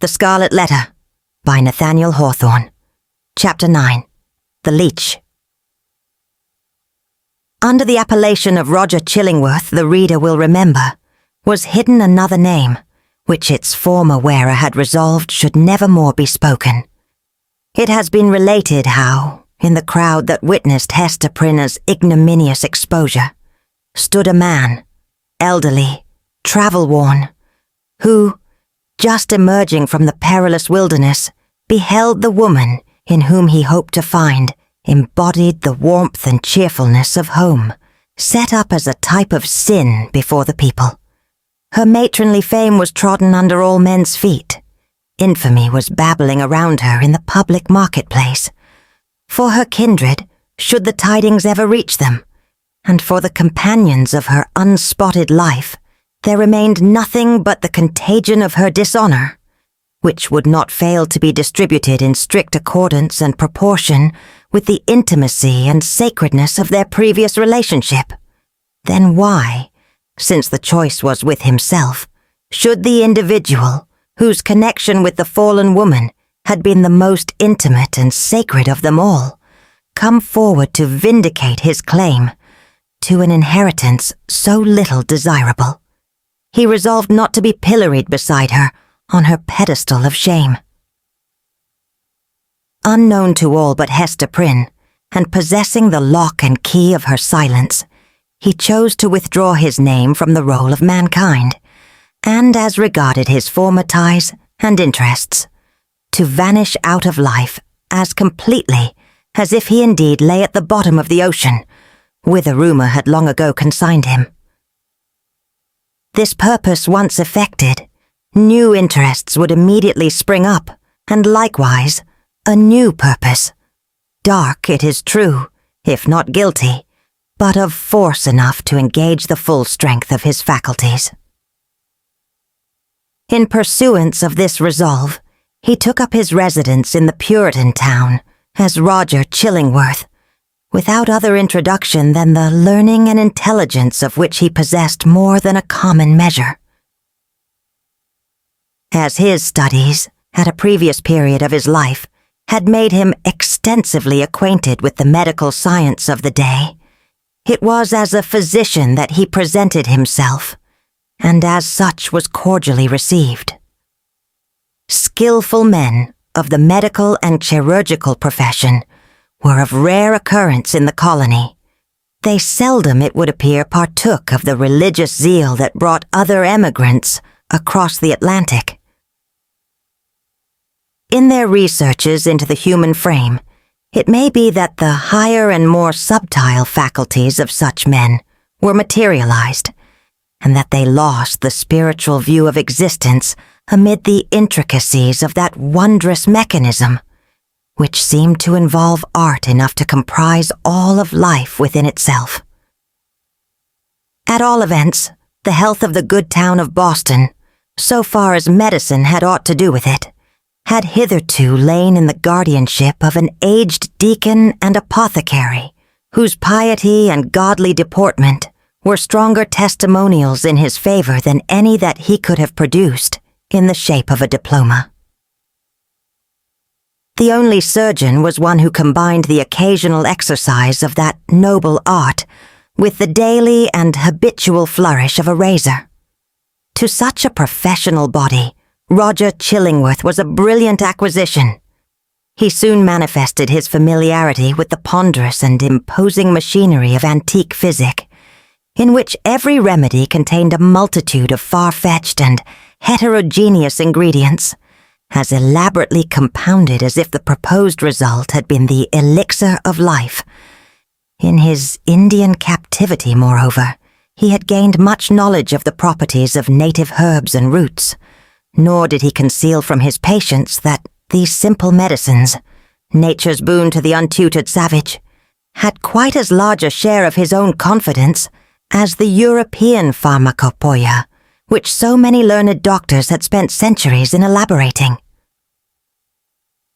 The Scarlet Letter by Nathaniel Hawthorne. Chapter 9. The Leech. Under the appellation of Roger Chillingworth, the reader will remember, was hidden another name, which its former wearer had resolved should never more be spoken. It has been related how, in the crowd that witnessed Hester Prynne's ignominious exposure, stood a man, elderly, travel-worn, who, just emerging from the perilous wilderness, beheld the woman in whom he hoped to find embodied the warmth and cheerfulness of home, set up as a type of sin before the people. Her matronly fame was trodden under all men's feet. Infamy was babbling around her in the public marketplace. For her kindred, should the tidings ever reach them, and for the companions of her unspotted life, there remained nothing but the contagion of her dishonor, which would not fail to be distributed in strict accordance and proportion with the intimacy and sacredness of their previous relationship. Then why, since the choice was with himself, should the individual, whose connection with the fallen woman had been the most intimate and sacred of them all, come forward to vindicate his claim to an inheritance so little desirable? He resolved not to be pilloried beside her on her pedestal of shame. Unknown to all but Hester Prynne, and possessing the lock and key of her silence, he chose to withdraw his name from the roll of mankind, and as regarded his former ties and interests, to vanish out of life as completely as if he indeed lay at the bottom of the ocean, whither rumour had long ago consigned him. This purpose once effected, new interests would immediately spring up, and likewise a new purpose, dark, it is true, if not guilty, but of force enough to engage the full strength of his faculties. In pursuance of this resolve, he took up his residence in the Puritan town as Roger Chillingworth, without other introduction than the learning and intelligence of which he possessed more than a common measure. As his studies, at a previous period of his life, had made him extensively acquainted with the medical science of the day, it was as a physician that he presented himself, and as such was cordially received. Skillful men of the medical and chirurgical profession were of rare occurrence in the colony. They seldom, it would appear, partook of the religious zeal that brought other emigrants across the Atlantic. In their researches into the human frame, it may be that the higher and more subtle faculties of such men were materialized, and that they lost the spiritual view of existence amid the intricacies of that wondrous mechanism, which seemed to involve art enough to comprise all of life within itself. At all events, the health of the good town of Boston, so far as medicine had aught to do with it, had hitherto lain in the guardianship of an aged deacon and apothecary, whose piety and godly deportment were stronger testimonials in his favor than any that he could have produced in the shape of a diploma. The only surgeon was one who combined the occasional exercise of that noble art with the daily and habitual flourish of a razor. To such a professional body, Roger Chillingworth was a brilliant acquisition. He soon manifested his familiarity with the ponderous and imposing machinery of antique physic, in which every remedy contained a multitude of far-fetched and heterogeneous ingredients, as elaborately compounded as if the proposed result had been the elixir of life. In his Indian captivity, moreover, he had gained much knowledge of the properties of native herbs and roots, nor did he conceal from his patients that these simple medicines, nature's boon to the untutored savage, had quite as large a share of his own confidence as the European pharmacopoeia, which so many learned doctors had spent centuries in elaborating.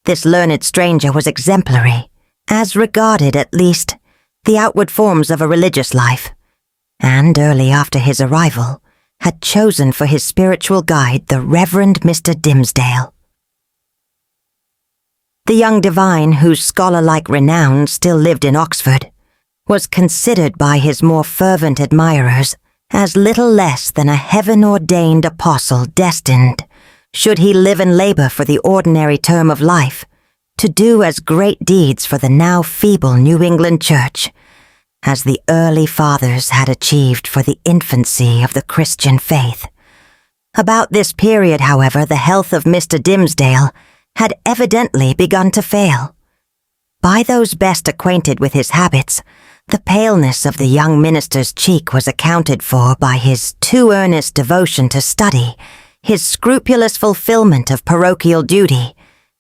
This learned stranger was exemplary, as regarded, at least, the outward forms of a religious life, and early after his arrival, had chosen for his spiritual guide the Reverend Mr. Dimmesdale. The young divine, whose scholar-like renown still lived in Oxford, was considered by his more fervent admirers as little less than a heaven-ordained apostle destined, should he live and labor for the ordinary term of life, to do as great deeds for the now feeble New England Church as the early fathers had achieved for the infancy of the Christian faith. About this period, however, the health of Mr. Dimmesdale had evidently begun to fail. By those best acquainted with his habits, the paleness of the young minister's cheek was accounted for by his too earnest devotion to study, his scrupulous fulfillment of parochial duty,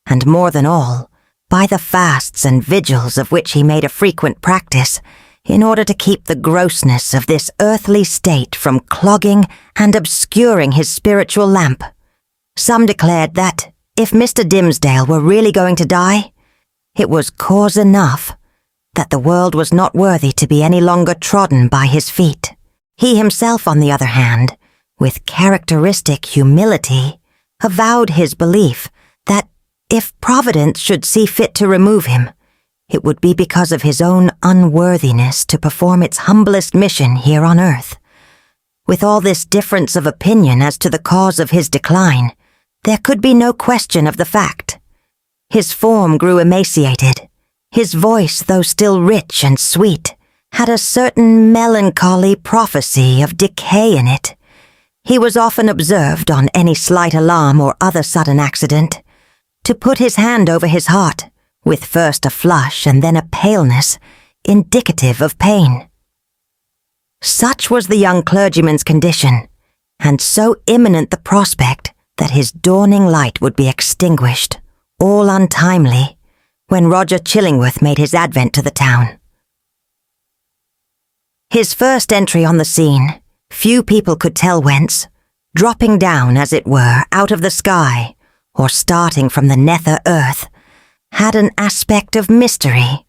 and more than all, by the fasts and vigils of which he made a frequent practice, in order to keep the grossness of this earthly state from clogging and obscuring his spiritual lamp. Some declared that, if Mr. Dimmesdale were really going to die, it was cause enough that the world was not worthy to be any longer trodden by his feet. He himself, on the other hand, with characteristic humility, avowed his belief that if Providence should see fit to remove him, it would be because of his own unworthiness to perform its humblest mission here on earth. With all this difference of opinion as to the cause of his decline, there could be no question of the fact. His form grew emaciated. His voice, though still rich and sweet, had a certain melancholy prophecy of decay in it. He was often observed, on any slight alarm or other sudden accident, to put his hand over his heart, with first a flush and then a paleness, indicative of pain. Such was the young clergyman's condition, and so imminent the prospect that his dawning light would be extinguished, all untimely, when Roger Chillingworth made his advent to the town. His first entry on the scene, few people could tell whence, dropping down, as it were, out of the sky, or starting from the nether earth, had an aspect of mystery,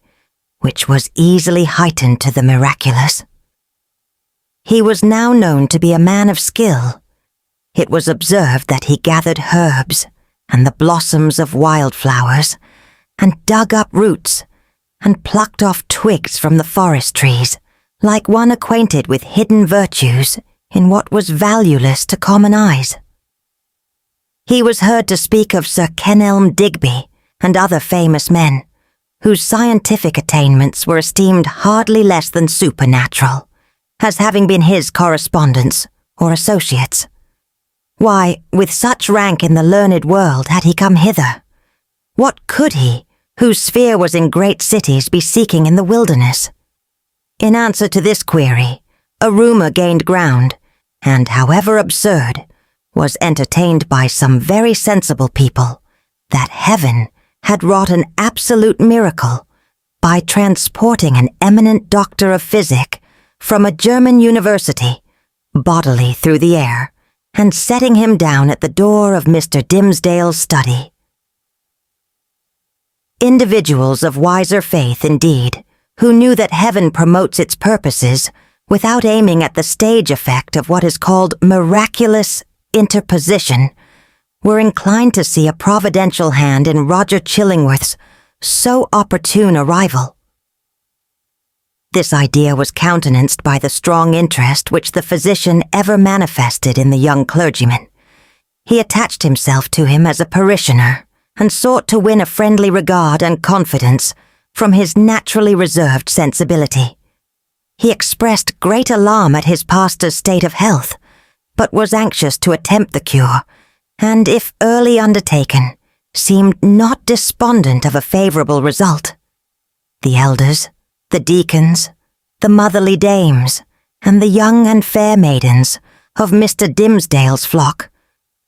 which was easily heightened to the miraculous. He was now known to be a man of skill. It was observed that he gathered herbs and the blossoms of wildflowers, and dug up roots, and plucked off twigs from the forest trees, like one acquainted with hidden virtues in what was valueless to common eyes. He was heard to speak of Sir Kenelm Digby and other famous men, whose scientific attainments were esteemed hardly less than supernatural, as having been his correspondents or associates. Why, with such rank in the learned world had he come hither? What could he, whose sphere was in great cities, be seeking in the wilderness? In answer to this query, a rumor gained ground, and, however absurd, was entertained by some very sensible people, that heaven had wrought an absolute miracle by transporting an eminent doctor of physic from a German university, bodily through the air, and setting him down at the door of Mr. Dimmesdale's study. Individuals of wiser faith, indeed, who knew that heaven promotes its purposes without aiming at the stage effect of what is called miraculous interposition, were inclined to see a providential hand in Roger Chillingworth's so opportune arrival. This idea was countenanced by the strong interest which the physician ever manifested in the young clergyman. He attached himself to him as a parishioner, and sought to win a friendly regard and confidence from his naturally reserved sensibility. He expressed great alarm at his pastor's state of health, but was anxious to attempt the cure, and if early undertaken, seemed not despondent of a favorable result. The elders, the deacons, the motherly dames, and the young and fair maidens of Mr. Dimmesdale's flock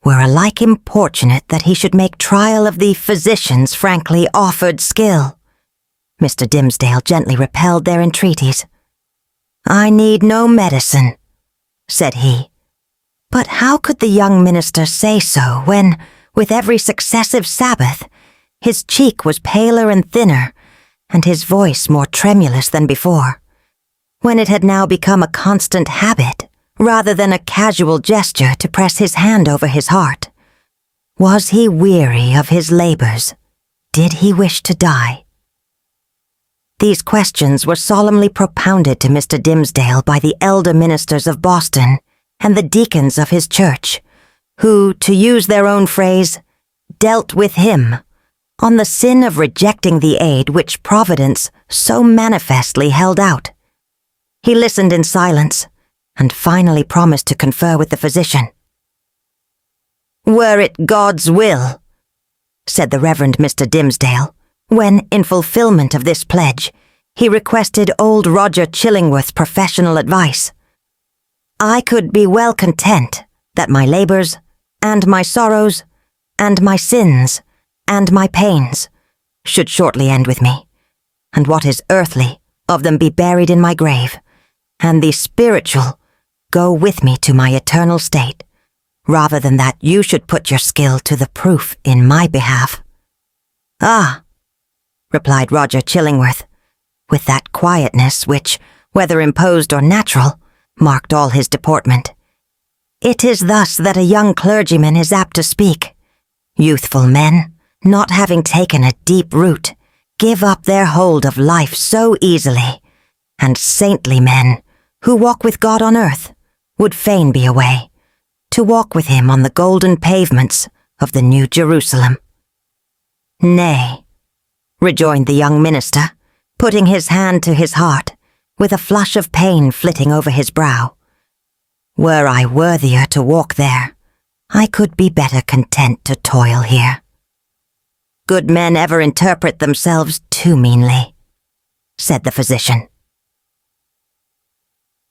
were alike importunate that he should make trial of the physician's frankly offered skill. Mr. Dimmesdale gently repelled their entreaties. "I need no medicine," said he. But how could the young minister say so when, with every successive Sabbath, his cheek was paler and thinner, and his voice more tremulous than before, when it had now become a constant habit, rather than a casual gesture to press his hand over his heart. Was he weary of his labors? Did he wish to die? These questions were solemnly propounded to Mr. Dimmesdale by the elder ministers of Boston and the deacons of his church, who, to use their own phrase, dealt with him on the sin of rejecting the aid which Providence so manifestly held out. He listened in silence, and finally promised to confer with the physician. "Were it God's will," said the Reverend Mr. Dimmesdale, when, in fulfillment of this pledge, he requested old Roger Chillingworth's professional advice, "I could be well content that my labors, and my sorrows, and my sins, and my pains should shortly end with me, and what is earthly of them be buried in my grave, and the spiritual go with me to my eternal state, rather than that you should put your skill to the proof in my behalf." "Ah," replied Roger Chillingworth, with that quietness which, whether imposed or natural, marked all his deportment. "It is thus that a young clergyman is apt to speak. Youthful men, not having taken a deep root, give up their hold of life so easily, and saintly men, who walk with God on earth, would fain be away, to walk with him on the golden pavements of the New Jerusalem." "Nay," rejoined the young minister, putting his hand to his heart, with a flush of pain flitting over his brow. "Were I worthier to walk there, I could be better content to toil here. Good men ever interpret themselves too meanly," said the physician.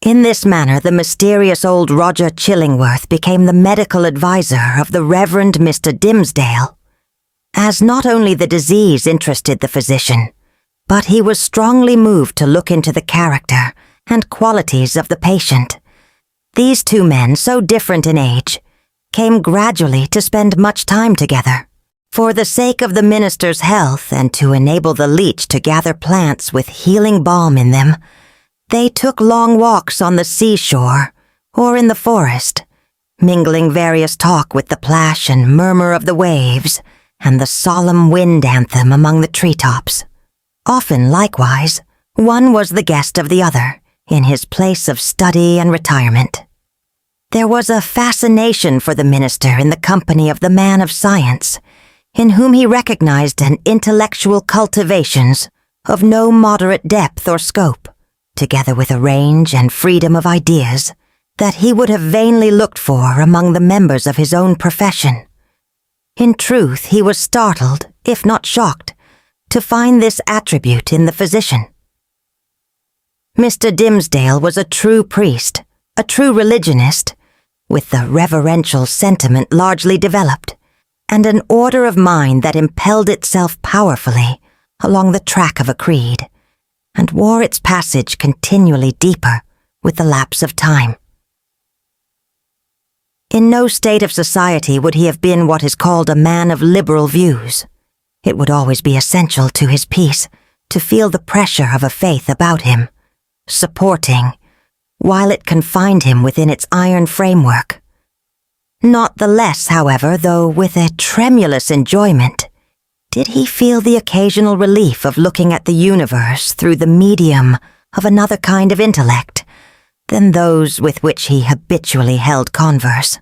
In this manner the mysterious old Roger Chillingworth became the medical adviser of the Reverend Mr. Dimmesdale, as not only the disease interested the physician, but he was strongly moved to look into the character and qualities of the patient. These two men, so different in age, came gradually to spend much time together. For the sake of the minister's health and to enable the leech to gather plants with healing balm in them, they took long walks on the seashore or in the forest, mingling various talk with the plash and murmur of the waves and the solemn wind anthem among the treetops. Often, likewise, one was the guest of the other in his place of study and retirement. There was a fascination for the minister in the company of the man of science, in whom he recognized an intellectual cultivations of no moderate depth or scope, together with a range and freedom of ideas that he would have vainly looked for among the members of his own profession. In truth, he was startled, if not shocked, to find this attribute in the physician. Mr. Dimmesdale was a true priest, a true religionist, with the reverential sentiment largely developed, and an order of mind that impelled itself powerfully along the track of a creed, and wore its passage continually deeper with the lapse of time. In no state of society would he have been what is called a man of liberal views. It would always be essential to his peace to feel the pressure of a faith about him, supporting, while it confined him within its iron framework. Not the less, however, though with a tremulous enjoyment, did he feel the occasional relief of looking at the universe through the medium of another kind of intellect than those with which he habitually held converse.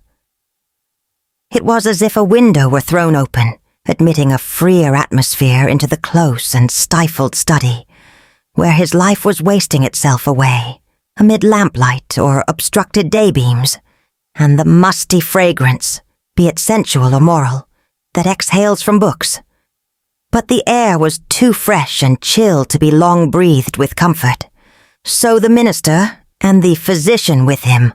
It was as if a window were thrown open, admitting a freer atmosphere into the close and stifled study, where his life was wasting itself away, amid lamplight or obstructed daybeams, and the musty fragrance, be it sensual or moral, that exhales from books. But the air was too fresh and chill to be long breathed with comfort, so the minister, and the physician with him,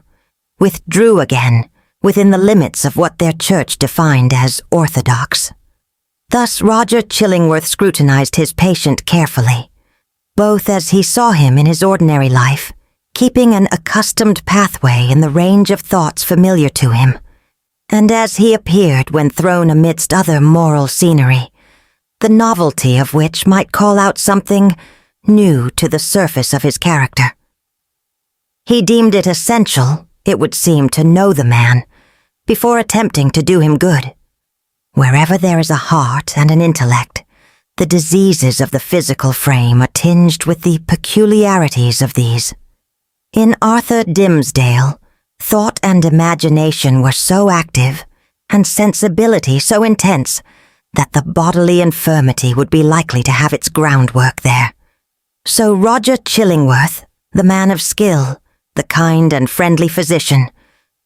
withdrew again within the limits of what their church defined as orthodox. Thus Roger Chillingworth scrutinized his patient carefully, both as he saw him in his ordinary life, keeping an accustomed pathway in the range of thoughts familiar to him, and as he appeared when thrown amidst other moral scenery, the novelty of which might call out something new to the surface of his character. He deemed it essential, it would seem, to know the man before attempting to do him good. Wherever there is a heart and an intellect, the diseases of the physical frame are tinged with the peculiarities of these. In Arthur Dimmesdale, thought and imagination were so active, and sensibility so intense, that the bodily infirmity would be likely to have its groundwork there. So Roger Chillingworth, the man of skill, the kind and friendly physician,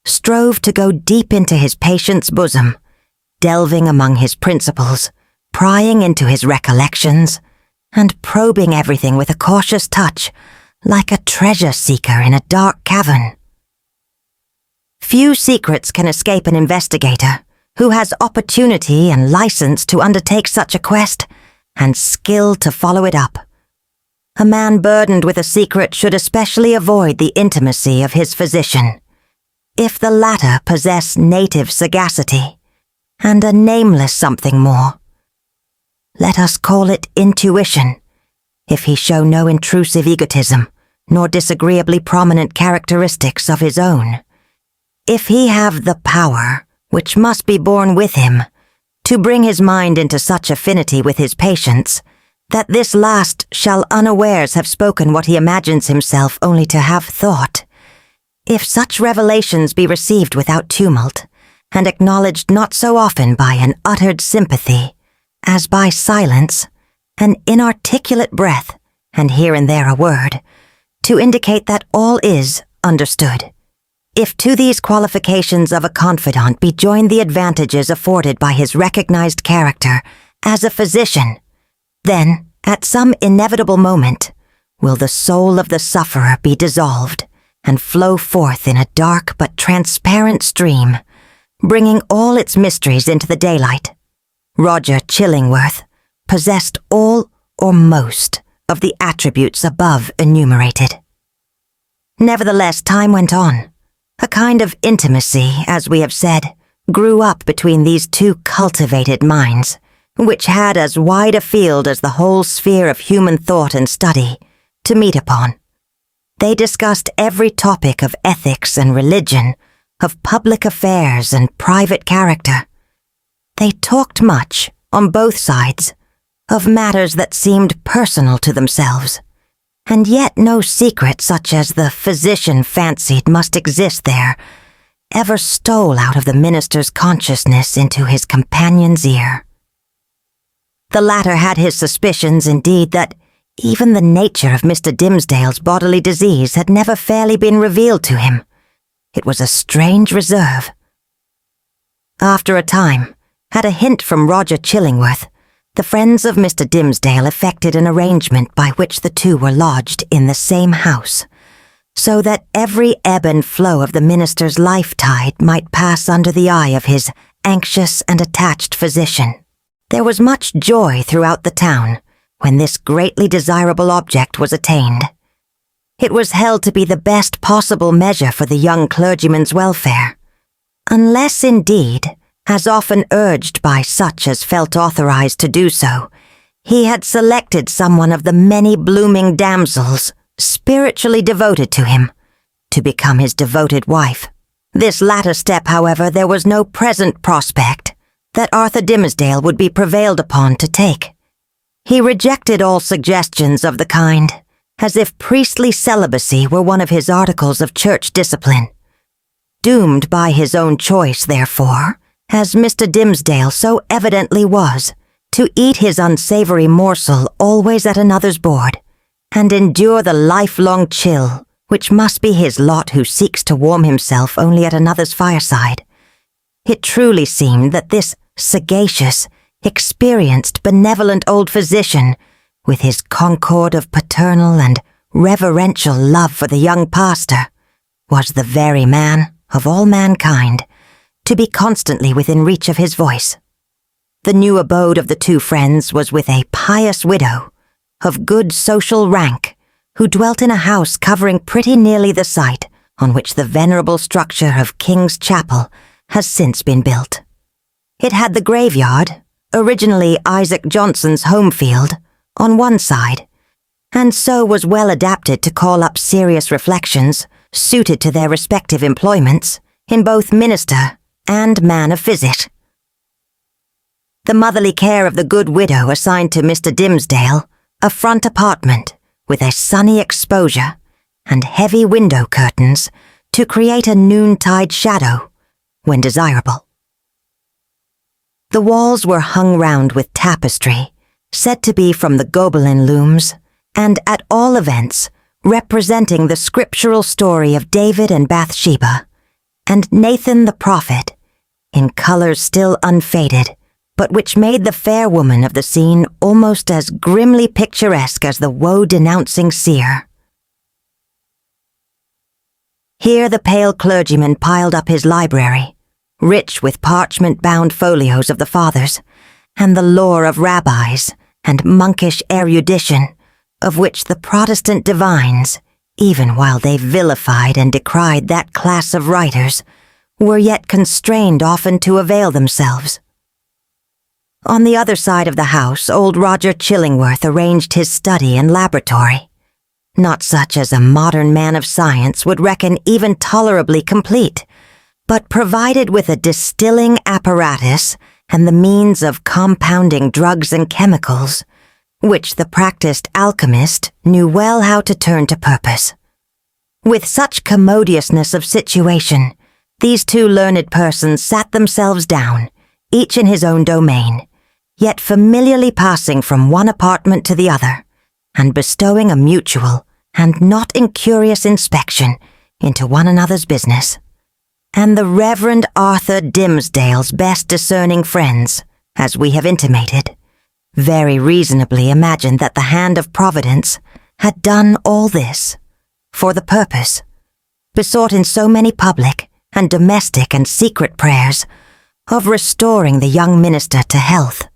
strove to go deep into his patient's bosom, delving among his principles, prying into his recollections, and probing everything with a cautious touch, like a treasure seeker in a dark cavern. Few secrets can escape an investigator who has opportunity and license to undertake such a quest, and skill to follow it up. A man burdened with a secret should especially avoid the intimacy of his physician, if the latter possess native sagacity, and a nameless something more. Let us call it intuition, if he show no intrusive egotism, nor disagreeably prominent characteristics of his own. If he have the power, which must be born with him, to bring his mind into such affinity with his patients, that this last shall unawares have spoken what he imagines himself only to have thought. If such revelations be received without tumult, and acknowledged not so often by an uttered sympathy, as by silence, an inarticulate breath, and here and there a word, to indicate that all is understood. If to these qualifications of a confidant be joined the advantages afforded by his recognized character as a physician, then, at some inevitable moment, will the soul of the sufferer be dissolved and flow forth in a dark but transparent stream, bringing all its mysteries into the daylight. Roger Chillingworth possessed all or most of the attributes above enumerated. Nevertheless, time went on. A kind of intimacy, as we have said, grew up between these two cultivated minds, which had as wide a field as the whole sphere of human thought and study to meet upon. They discussed every topic of ethics and religion, of public affairs and private character. They talked much, on both sides, of matters that seemed personal to themselves, and yet no secret such as the physician fancied must exist there ever stole out of the minister's consciousness into his companion's ear. The latter had his suspicions, indeed, that even the nature of Mr. Dimmesdale's bodily disease had never fairly been revealed to him. It was a strange reserve. After a time, at a hint from Roger Chillingworth, the friends of Mr. Dimmesdale effected an arrangement by which the two were lodged in the same house, so that every ebb and flow of the minister's life-tide might pass under the eye of his anxious and attached physician. There was much joy throughout the town when this greatly desirable object was attained. It was held to be the best possible measure for the young clergyman's welfare, unless indeed, as often urged by such as felt authorized to do so, he had selected someone of the many blooming damsels spiritually devoted to him, to become his devoted wife. This latter step, however, there was no present prospect that Arthur Dimmesdale would be prevailed upon to take. He rejected all suggestions of the kind, as if priestly celibacy were one of his articles of church discipline. Doomed by his own choice, therefore, as Mr. Dimmesdale so evidently was, to eat his unsavory morsel always at another's board, and endure the lifelong chill which must be his lot who seeks to warm himself only at another's fireside. It truly seemed that this sagacious, experienced, benevolent old physician, with his concord of paternal and reverential love for the young pastor, was the very man of all mankind to be constantly within reach of his voice. The new abode of the two friends was with a pious widow, of good social rank, who dwelt in a house covering pretty nearly the site on which the venerable structure of King's Chapel has since been built. It had the graveyard, originally Isaac Johnson's home field, on one side, and so was well adapted to call up serious reflections suited to their respective employments, in both minister and man of physic. The motherly care of the good widow assigned to Mr. Dimmesdale a front apartment with a sunny exposure and heavy window curtains to create a noontide shadow when desirable. The walls were hung round with tapestry, said to be from the Gobelin looms, and at all events representing the scriptural story of David and Bathsheba, and Nathan the prophet, in colors still unfaded, but which made the fair woman of the scene almost as grimly picturesque as the woe-denouncing seer. Here the pale clergyman piled up his library, rich with parchment-bound folios of the fathers, and the lore of rabbis and monkish erudition, of which the Protestant divines, even while they vilified and decried that class of writers, were yet constrained often to avail themselves. On the other side of the house, old Roger Chillingworth arranged his study and laboratory, not such as a modern man of science would reckon even tolerably complete, but provided with a distilling apparatus and the means of compounding drugs and chemicals, which the practiced alchemist knew well how to turn to purpose. With such commodiousness of situation, these two learned persons sat themselves down, each in his own domain, yet familiarly passing from one apartment to the other, and bestowing a mutual and not incurious inspection into one another's business. And the Reverend Arthur Dimmesdale's best discerning friends, as we have intimated, very reasonably imagined that the hand of Providence had done all this for the purpose, besought in so many public and domestic and secret prayers, of restoring the young minister to health.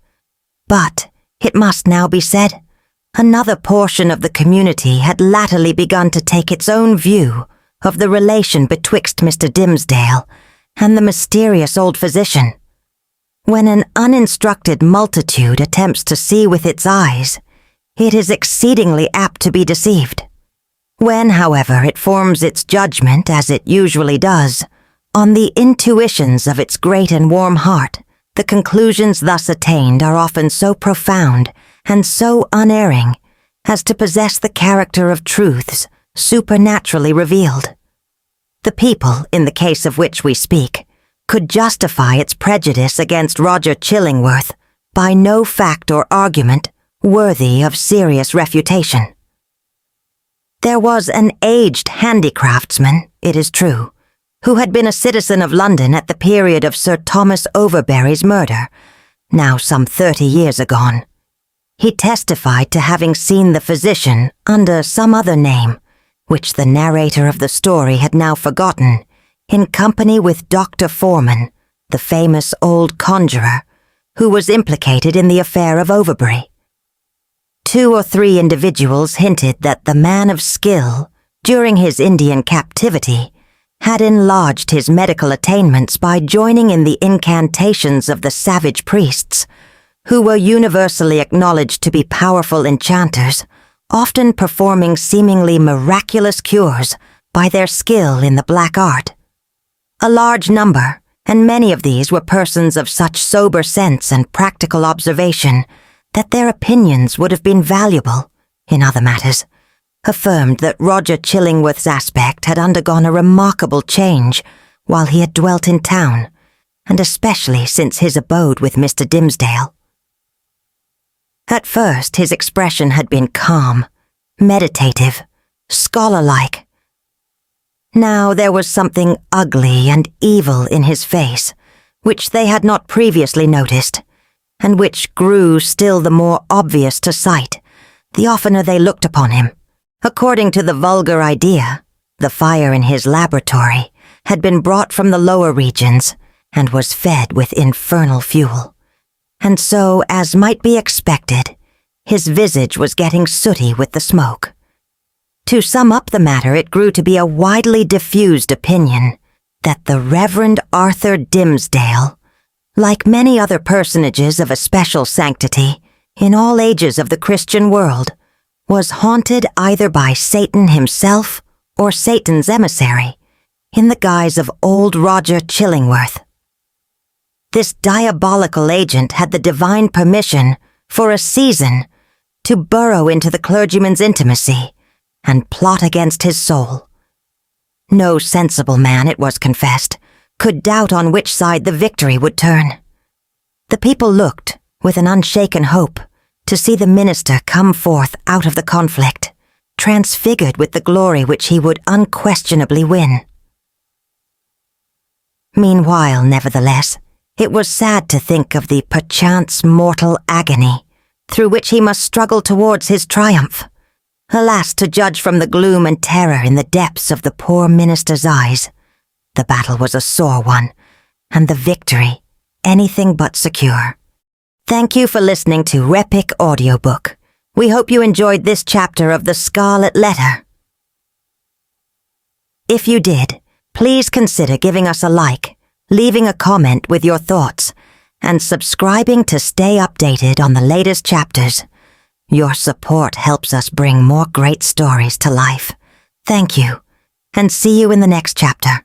But, it must now be said, another portion of the community had latterly begun to take its own view of the relation betwixt Mr. Dimmesdale and the mysterious old physician. When an uninstructed multitude attempts to see with its eyes, it is exceedingly apt to be deceived. When, however, it forms its judgment, as it usually does, on the intuitions of its great and warm heart, the conclusions thus attained are often so profound and so unerring as to possess the character of truths supernaturally revealed. The people, in the case of which we speak, could justify its prejudice against Roger Chillingworth by no fact or argument worthy of serious refutation. There was an aged handicraftsman, it is true, who had been a citizen of London at the period of Sir Thomas Overbury's murder, now some 30 years agone. He testified to having seen the physician under some other name, which the narrator of the story had now forgotten, in company with Dr. Foreman, the famous old conjurer, who was implicated in the affair of Overbury. 2 or 3 individuals hinted that the man of skill, during his Indian captivity, had enlarged his medical attainments by joining in the incantations of the savage priests, who were universally acknowledged to be powerful enchanters, often performing seemingly miraculous cures by their skill in the black art. A large number, and many of these were persons of such sober sense and practical observation that their opinions would have been valuable in other matters, affirmed that Roger Chillingworth's aspect had undergone a remarkable change while he had dwelt in town, and especially since his abode with Mr. Dimmesdale. At first his expression had been calm, meditative, scholar-like. Now there was something ugly and evil in his face, which they had not previously noticed, and which grew still the more obvious to sight, the oftener they looked upon him. According to the vulgar idea, the fire in his laboratory had been brought from the lower regions and was fed with infernal fuel. And so, as might be expected, his visage was getting sooty with the smoke. To sum up the matter, it grew to be a widely diffused opinion that the Reverend Arthur Dimmesdale, like many other personages of a special sanctity in all ages of the Christian world, was haunted either by Satan himself or Satan's emissary, in the guise of old Roger Chillingworth. This diabolical agent had the divine permission, for a season, to burrow into the clergyman's intimacy and plot against his soul. No sensible man, it was confessed, could doubt on which side the victory would turn. The people looked, with an unshaken hope, to see the minister come forth out of the conflict, transfigured with the glory which he would unquestionably win. Meanwhile, nevertheless, it was sad to think of the perchance mortal agony through which he must struggle towards his triumph. Alas, to judge from the gloom and terror in the depths of the poor minister's eyes, the battle was a sore one, and the victory anything but secure. Thank you for listening to Repic Audiobook. We hope you enjoyed this chapter of the Scarlet Letter. If you did, please consider giving us a like, leaving a comment with your thoughts, and subscribing to stay updated on the latest chapters. Your support helps us bring more great stories to life. Thank you, and see you in the next chapter.